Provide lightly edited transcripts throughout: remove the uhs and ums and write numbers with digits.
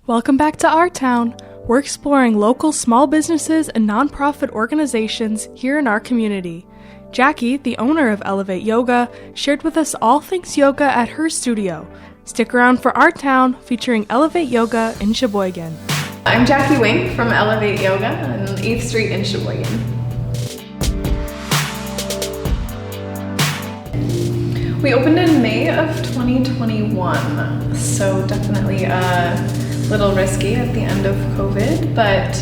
Welcome back to our town. We're exploring local small businesses and nonprofit organizations here in our community. Jackie, the owner of Elevate Yoga, shared with us all things yoga at her studio. Stick around for Our Town, featuring Elevate Yoga in Sheboygan. I'm Jackie Wink from Elevate Yoga on 8th Street in Sheboygan. We opened in May of 2021, so definitely a little risky at the end of COVID, but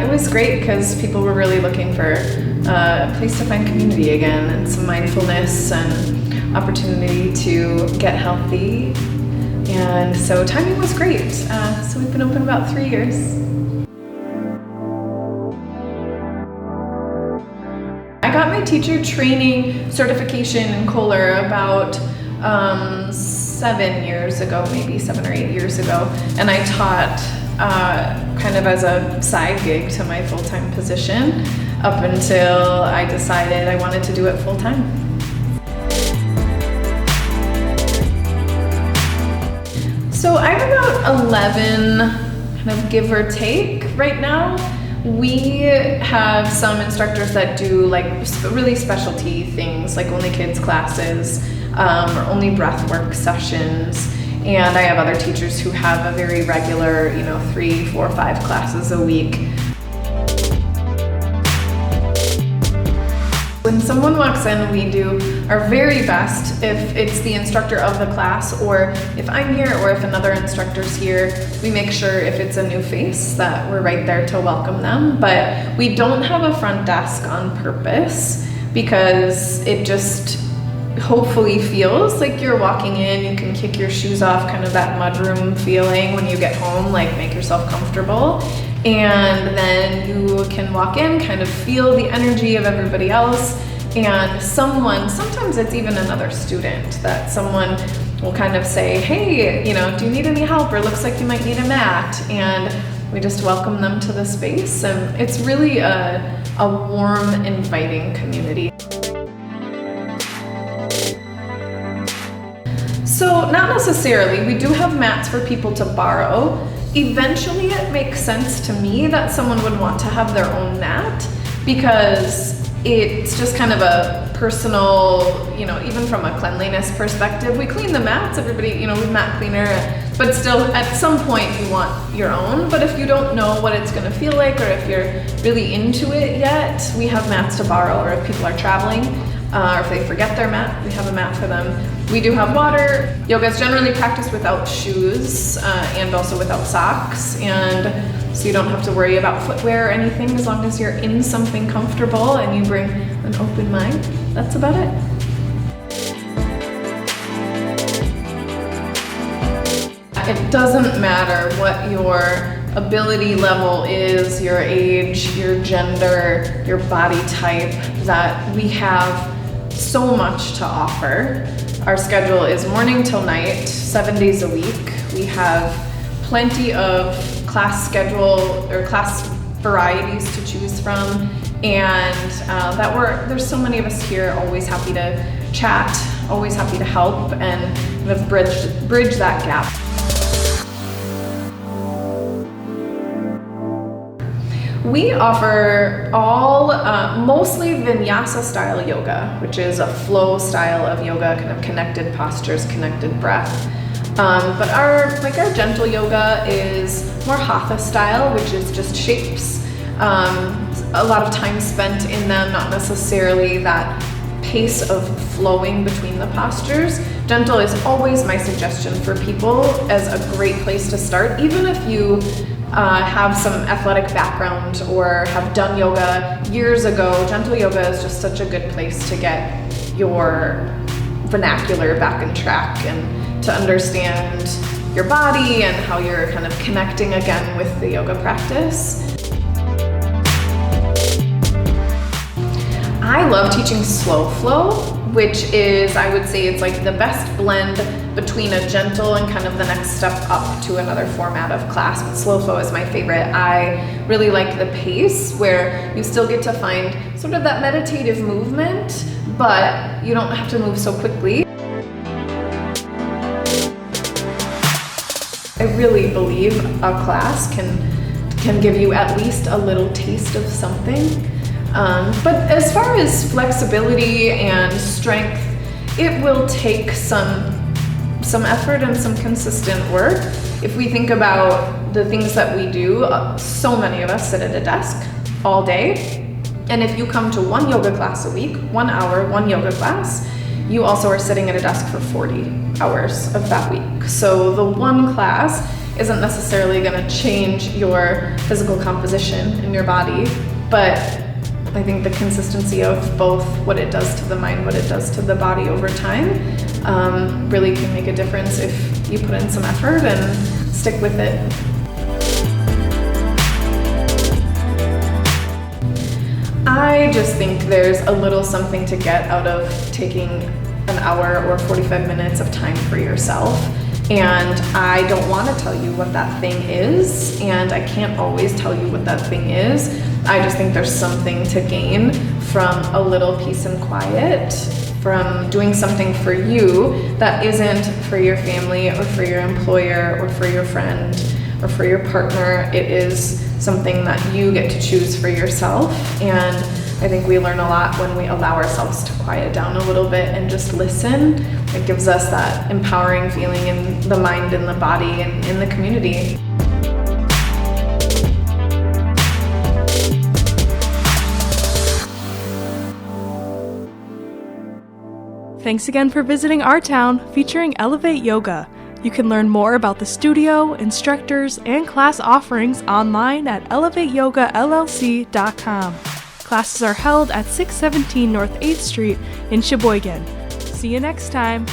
it was great because people were really looking for a place to find community again and some mindfulness and opportunity to get healthy. And so timing was great. So we've been open about 3 years. I got my teacher training certification in Kohler about 7 years ago, maybe 7 or 8 years ago. And I taught kind of as a side gig to my full-time position up until I decided I wanted to do it full-time. So I have about 11, kind of give or take right now. We have some instructors that do like really specialty things, like only kids classes or only breathwork sessions. And I have other teachers who have a very regular, 3, 4, 5 classes a week. When someone walks in, we do our very best, if it's the instructor of the class, or if I'm here, or if another instructor's here, we make sure if it's a new face that we're right there to welcome them. But we don't have a front desk on purpose because it just hopefully feels like you're walking in, you can kick your shoes off, kind of that mudroom feeling when you get home, like make yourself comfortable. And then you can walk in, kind of feel the energy of everybody else, and sometimes it's even another student, that someone will kind of say, hey, do you need any help? Or looks like you might need a mat. And we just welcome them to the space. And it's really a warm, inviting community. So not necessarily, we do have mats for people to borrow. Eventually it makes sense to me that someone would want to have their own mat because it's just kind of a personal, even from a cleanliness perspective, we clean the mats, everybody, we mat cleaner, but still at some point you want your own. But if you don't know what it's gonna feel like, or if you're really into it yet, we have mats to borrow, or if people are traveling, or if they forget their mat, we have a mat for them. We do have water. Yoga is generally practiced without shoes and also without socks, and so you don't have to worry about footwear or anything as long as you're in something comfortable and you bring an open mind. That's about it. It doesn't matter what your ability level is, your age, your gender, your body type, that we have so much to offer. Our schedule is morning till night, 7 days a week. We have plenty of class schedule or class varieties to choose from, and there's so many of us here, always happy to chat, always happy to help and kind of bridge that gap. We offer all mostly vinyasa style yoga, which is a flow style of yoga, kind of connected postures, connected breath. But our gentle yoga is more hatha style, which is just shapes. A lot of time spent in them, not necessarily that pace of flowing between the postures. Gentle is always my suggestion for people as a great place to start, even if you have some athletic background or have done yoga years ago. Gentle yoga is just such a good place to get your vernacular back on track and to understand your body and how you're kind of connecting again with the yoga practice. I love teaching slow flow, which is, I would say, it's like the best blend between a gentle and kind of the next step up to another format of class. But slow flow is my favorite. I really like the pace where you still get to find sort of that meditative movement, but you don't have to move so quickly. I I really believe a class can give you at least a little taste of something. But as far as flexibility and strength, it will take some effort and some consistent work. If we think about the things that we do, so many of us sit at a desk all day. And if you come to one yoga class a week, 1 hour, one yoga class, you also are sitting at a desk for 40 hours of that week. So the one class isn't necessarily going to change your physical composition in your body, but I think the consistency of both what it does to the mind, what it does to the body over time, really can make a difference if you put in some effort and stick with it. I just think there's a little something to get out of taking an hour or 45 minutes of time for yourself. And I don't want to tell you what that thing is, and I can't always tell you what that thing is. I just think there's something to gain from a little peace and quiet, from doing something for you that isn't for your family or for your employer or for your friend or for your partner. It is something that you get to choose for yourself, and I think we learn a lot when we allow ourselves to quiet down a little bit and just listen. It gives us that empowering feeling in the mind and the body and in the community. Thanks again for visiting our town featuring Elevate Yoga. You can learn more about the studio, instructors, and class offerings online at elevateyogallc.com. Classes are held at 617 North 8th Street in Sheboygan. See you next time.